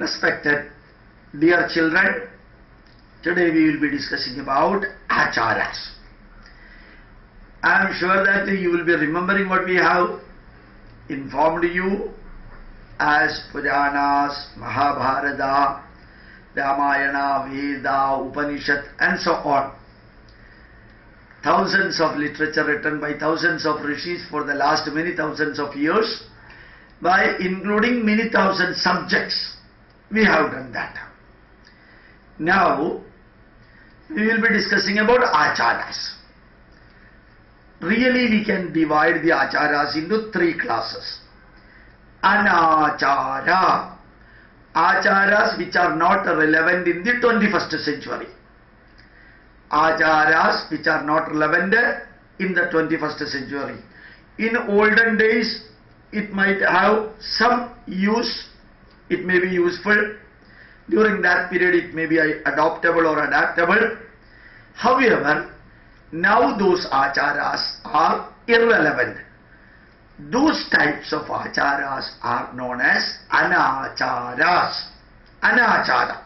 Respected dear children, today we will be discussing about acharas. I am sure that you will be remembering what we have informed you as Puranas, Mahabharata, Ramayana, Veda, Upanishad and so on. Thousands of literature written by thousands of rishis for the last many thousands of years, by including many thousand subjects. We have done that. Now, we will be discussing about acharas. Really, we can divide the acharas into three classes. Anachara. Acharas which are not relevant in the 21st century. Acharas which are not relevant in the 21st century. In olden days, it might have some use, it may be useful. During that period, it may be adoptable or adaptable. However, now those acharas are irrelevant. Those types of acharas are known as anacharas. Anachara.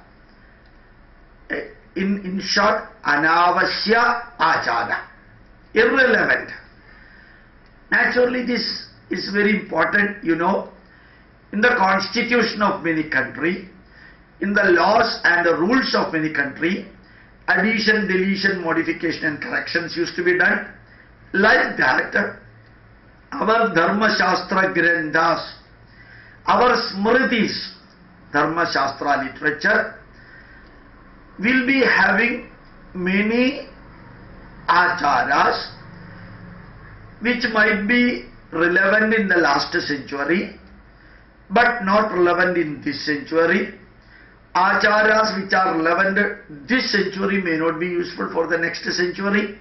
In short, anavasya achara. Irrelevant. Naturally, this is very important, you know. In the constitution of many country, in the laws and the rules of many country, addition, deletion, modification and corrections used to be done. Like that, our Dharma Shastra Granthas, our Smritis, Dharma Shastra literature, will be having many acharas which might be relevant in the last century but not relevant in this century. Acharas which are relevant this century may not be useful for the next century.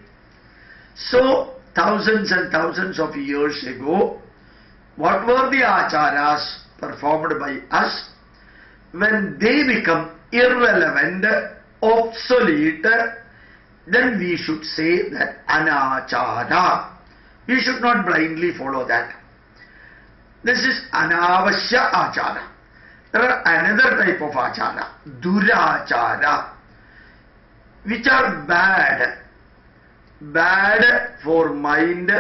So, thousands and thousands of years ago, what were the acharas performed by us? When they become irrelevant, obsolete, then we should say that anachara. We should not blindly follow that. This is anavasya achara. There are another type of achara, durachara, which are bad. Bad for mind.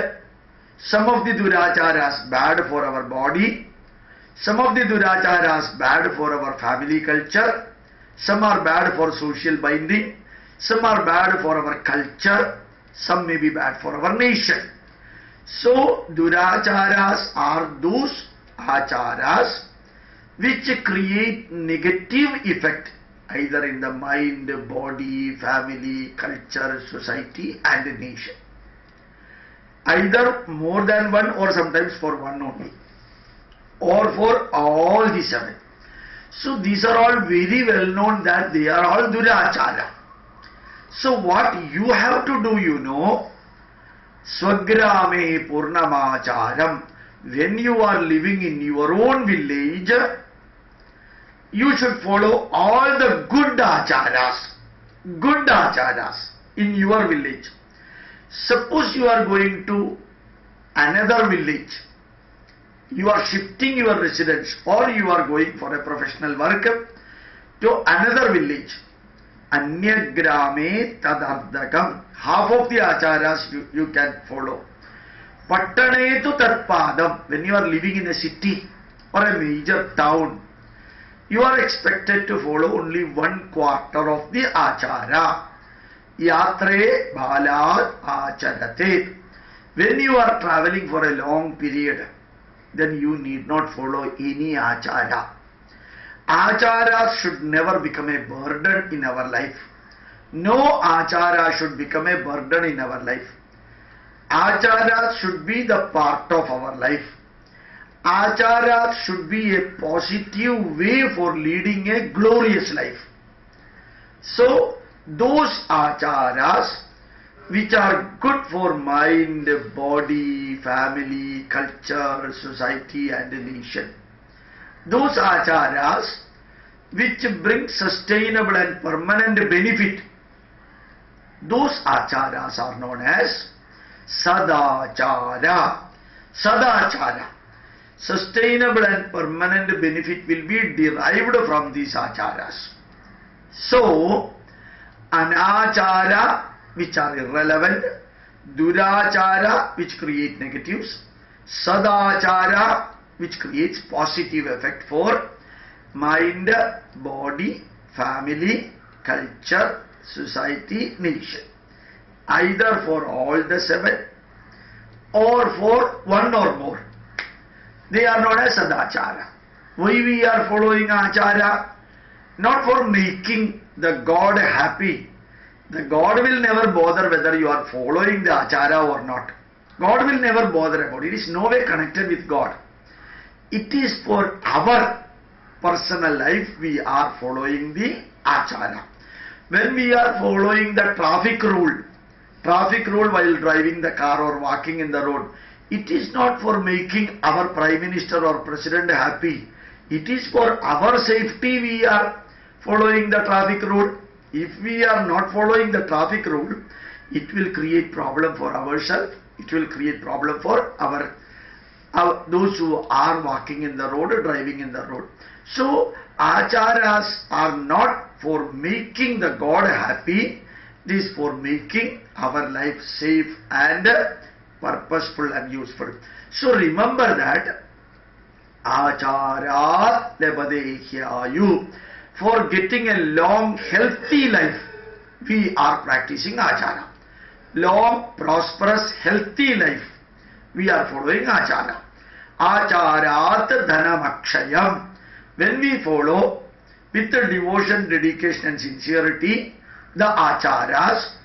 Some of the duracharas bad for our body. Some of the duracharas bad for our family culture. Some are bad for social binding. Some are bad for our culture. Some may be bad for our nation. So, duracharas are those acharas which create negative effect either in the mind, body, family, culture, society and nation. Either more than one or sometimes for one only. Or for all the seven. So these are all very well known that they are all durachara. So what you have to do, you know, Swagrame Purnamacharam. When you are living in your own village, you should follow all the good acharas in your village. Suppose you are going to another village, you are shifting your residence or you are going for a professional work to another village. Anyagrame tadardakam. Half of the acharas you can follow. Pattanetu tatpadam. When you are living in a city or a major town, you are expected to follow only 1/4 of the achara. Yatre balat acharate. When you are traveling for a long period, then you need not follow any achara. Acharas should never become a burden in our life. No achara should become a burden in our life. Acharas should be the part of our life. Acharas should be a positive way for leading a glorious life. So, those acharas which are good for mind, body, family, culture, society and nation. Those acharas which bring sustainable and permanent benefit, those acharas are known as sadachara. Sadachara. sustainable and permanent benefit will be derived from these acharas. So, anachara which are irrelevant, durachara which create negatives, sadachara which creates positive effect for mind, body, family, culture, society, nation. Either for all the 7 or for one or more. They are known as sadachara. Why we are following achara? Not for making the God happy. The God will never bother whether you are following the achara or not. God will never bother about it. It is no way connected with God. It is for our personal life we are following the achara. When we are following the traffic rule while driving the car or walking in the road, it is not for making our Prime Minister or President happy. It is for our safety we are following the traffic rule. If we are not following the traffic rule, it will create problem for ourselves. It will create problem for those who are walking in the road or driving in the road. So, acharas are not for making the God happy. It is for making our life safe and purposeful and useful. So, remember that achara lebadehyayu. For getting a long, healthy life, we are practicing achara. Long, prosperous, healthy life, we are following achara. Acharat dhanamakshayam. When we follow with the devotion, dedication and sincerity, the acharas,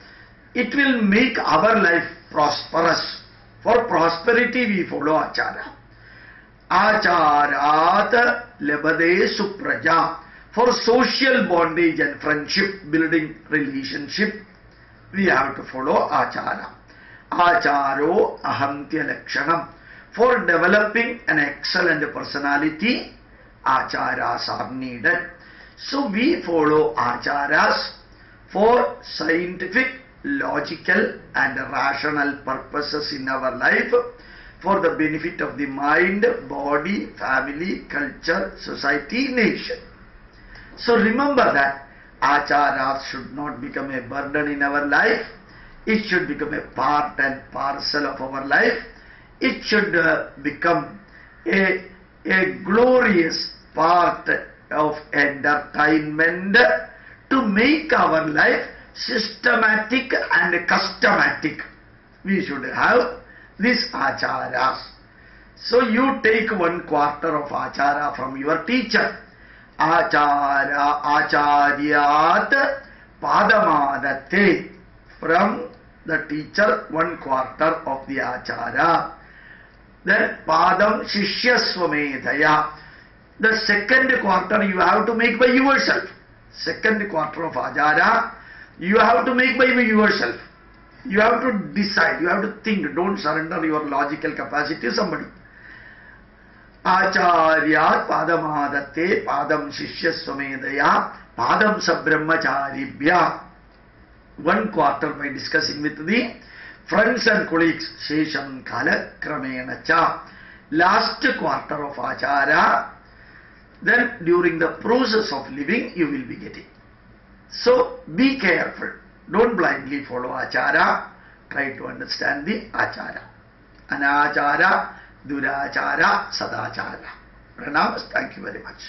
it will make our life prosperous. For prosperity, we follow achara. Acharat lebade supraja. For social bondage and friendship, building relationship, we have to follow achara. Acharo ahantya lakshanam. For developing an excellent personality, acharas are needed. So we follow acharas for scientific, logical and rational purposes in our life, for the benefit of the mind, body, family, culture, society, nation. So remember that acharas should not become a burden in our life. It should become a part and parcel of our life. It should become a glorious part of entertainment to make our life systematic and custommatic. We should have these acharas. So you take 1/4 of achara from your teacher. Acharyat padamadate. From the teacher 1/4 of the achara. Then padam shishyasvamedhaya. The second 1/4 you have to make by yourself. Second 1/4 of achara you have to make by yourself. You have to decide, you have to think. Don't surrender your logical capacity to somebody. Acharyat padamadate padam shishyasvamedhaya padam sabrahmacharibhya. 1/4 by discussing with the friends and colleagues. Shesham kala kramena cha. Last 1/4 of achara, then during the process of living you will be getting. So be careful. Don't blindly follow achara. Try to understand the achara. Anachara, durachara, sadachara. Pranamas. Thank you very much.